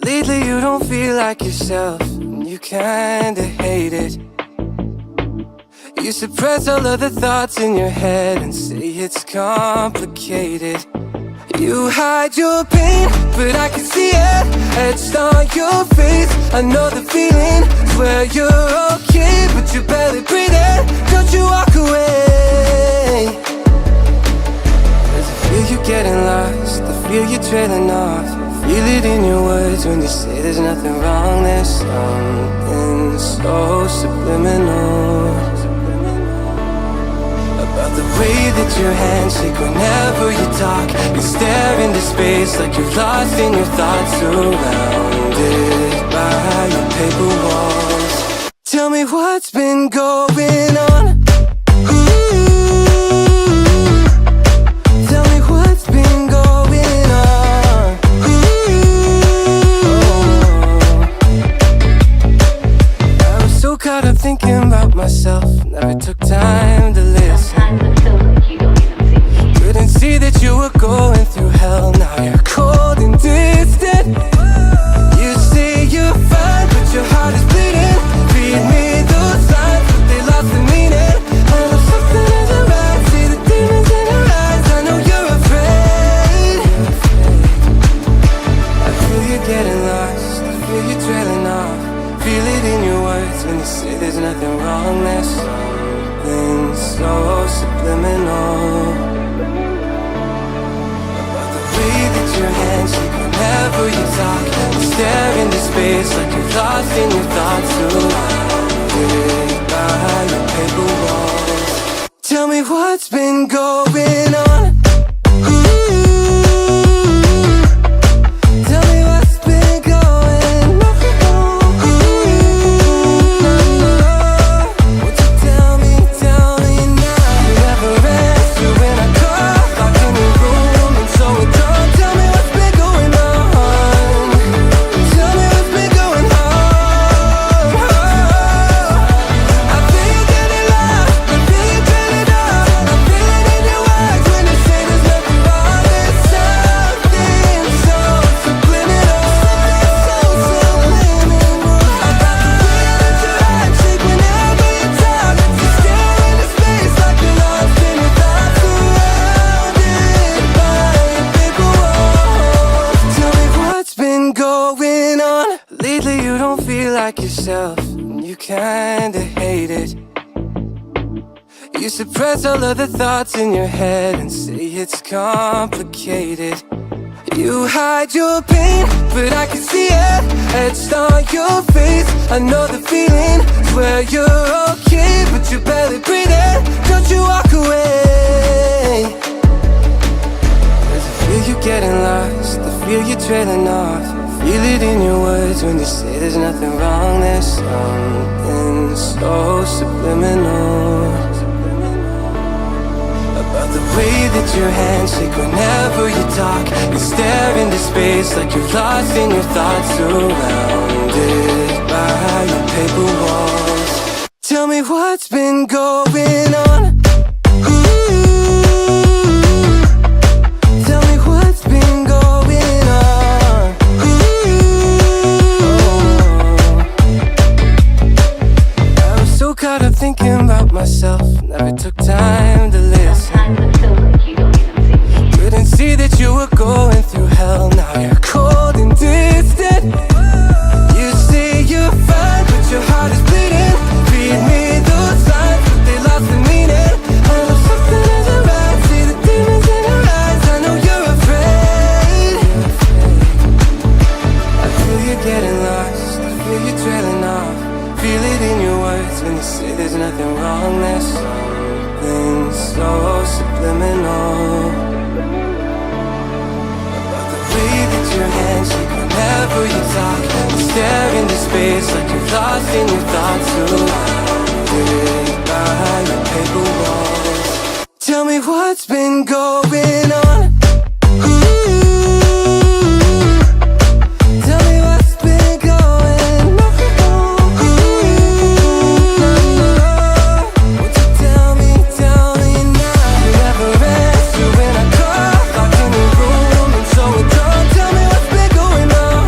Lately you don't feel like yourself, and you kinda hate it. You suppress all of the thoughts in your head and say it's complicated. You hide your pain, but I can see it etched on your face. I know the feeling, swear you're okay, but you're barely breathing. Don't you walk away. Cause I feel you getting lost, I feel you trailing off. Feel it in your words when you say there's nothing wrong. There's something so subliminal about the way that your hands shake whenever you talk. You stare into space like you're lost in your thoughts, surrounded by your paper walls. Tell me what's been going on. Tell me what's been going on. I was so caught up thinking about myself, never took time to listen. Couldn't see that you were going through hell. Now you're cold and distant. You say you're fine, but your heart is bleeding. Read me those signs, but they lost the meaning. I know something isn't right. See the demons in your eyes. I know you're afraid. I feel you getting lost, I feel you trailing off. Feel it in your words when you say there's nothing wrong. There's something so subliminal about the way that your hands shake whenever you talk. You stare into space like you're lost in your thoughts, surrounded by your paper walls. Tell me what's been going on. Tell me what's been going on. Won't you tell me now? You never answer when I call, locked in your room and so withdrawn. Tell me what's been going on. Tell me what's been going on. I feel you getting lost, I feel you draining off. I feel it in your eyes when you say there's nothing wrong. There's something so subliminal, so subliminal about the way that your hands shake whenever you talk. You stare into space like you're lost in your thoughts, surrounded by your paper walls. Tell me what's been going on. Lately you don't feel like yourself, and you kinda hate it. You suppress all of the thoughts in your head and say it's complicated. You hide your pain, but I can see it etched on your face. I know the feeling, swear you're okay, but you're barely breathing. Don't you walk away. Cause I feel you getting lost, I feel you trailing off. Feel it in your words when you say there's nothing wrong. There's something so subliminal about the way that your hands shake whenever you talk. You stare into space like you're lost in your thoughts, surrounded by your paper walls. Tell me what's been going on. Tell me what's been going on. I was so caught up thinking about myself, never took time to listen. Couldn't see that you were going through hell. Now you're cold and distant. You say you're fine, but your heart is bleeding. Read me those signs, but they lost the meaning. I know something isn't right. See the demons in your eyes. I know you're afraid. I feel you getting lost, I feel you trailing off. Feel it in your words when you say there's nothing wrong. There's something so subliminal about the way that your hands shake whenever you talk. You stare into space like you're lost in your thoughts, surrounded by your paper walls. Tell me what's been going on. Tell me what's been going on. Won't you tell me now? You never answer when I call, locked in your room and so withdrawn. Tell me what's been going on.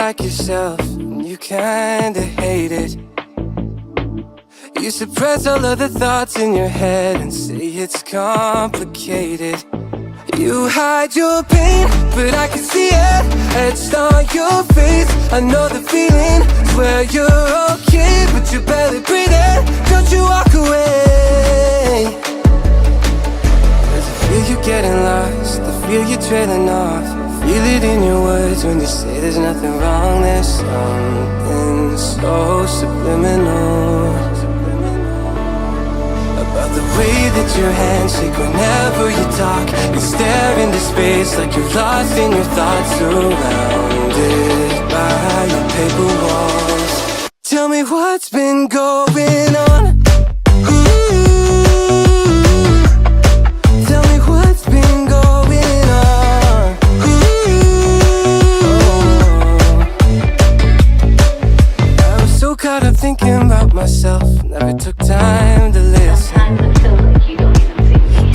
like yourself, and you kinda hate it. You suppress all of the thoughts in your head and say it's complicated. You hide your pain, but I can see it etched on your face. I know the feeling, swear you're okay, but you're barely breathing. Don't you walk away. 'Cause I feel you getting lost, I feel you trailing off. Feel it in your words when you say there's nothing wrong. There's something so subliminal about the way that your hands shake whenever you talk. You stare into space like you're lost in your thoughts, surrounded by your paper walls. Tell me what's been going on. Tell me what's been going on. I was so caught up thinking about myself, never took time to listen.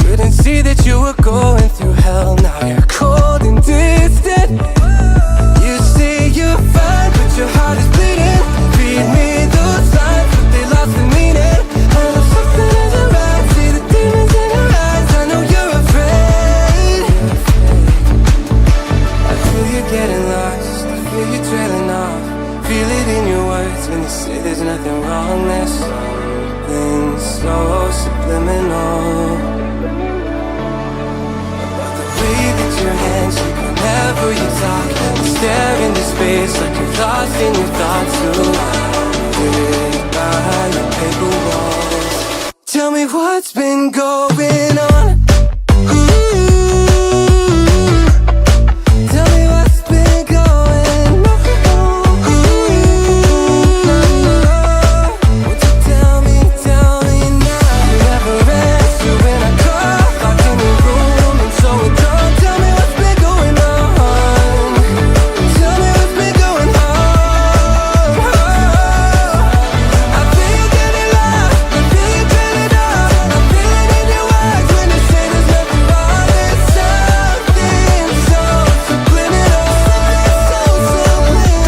Couldn't see that you were going through hell, now you're cold and distant. You say you're fine, but your heart is bleeding. Read me those lines, but they lost the meaning. I know something isn't right, see the demons in your eyes. I know you're afraid. I feel you getting lost, I feel you trailing off. Feel it in your words when you say there's nothing wrong. There's something so subliminal about the way that your hands shake whenever you talk. You stare into space like you're lost in your thoughts, surrounded by your paper walls. Tell me what's been going on. Tell me what's been going on. Won't you tell me now? You never answer when I call, locked in your room and so drunk. Tell me what's been going on. Tell me what's been going on. I feel you getting lost, I feel you trailing off. I feel it in your words when you say there's nothing wrong. There's something so subliminal, so subliminal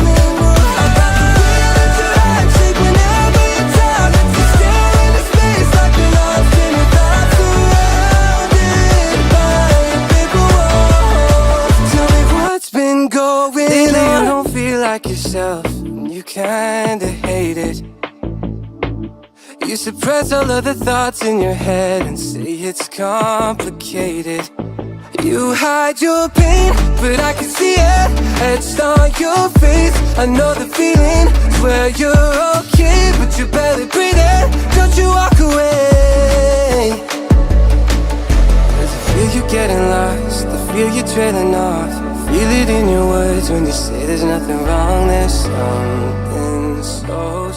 about the way that your hands shake whenever you talk. You stare into space like you're lost in your thoughts, surrounded by your paper walls. Tell me what's been going on. Lately you don't feel like yourself, and you kinda hate it. You suppress all of the thoughts in your head and say it's complicated. You hide your pain, but I can see it etched on your face. I know the feeling, swear you're okay, but you're barely breathing. Don't you walk away. 'Cause I feel you getting lost, I feel you trailing off. Feel it in your words when you say there's nothing wrong. There's something so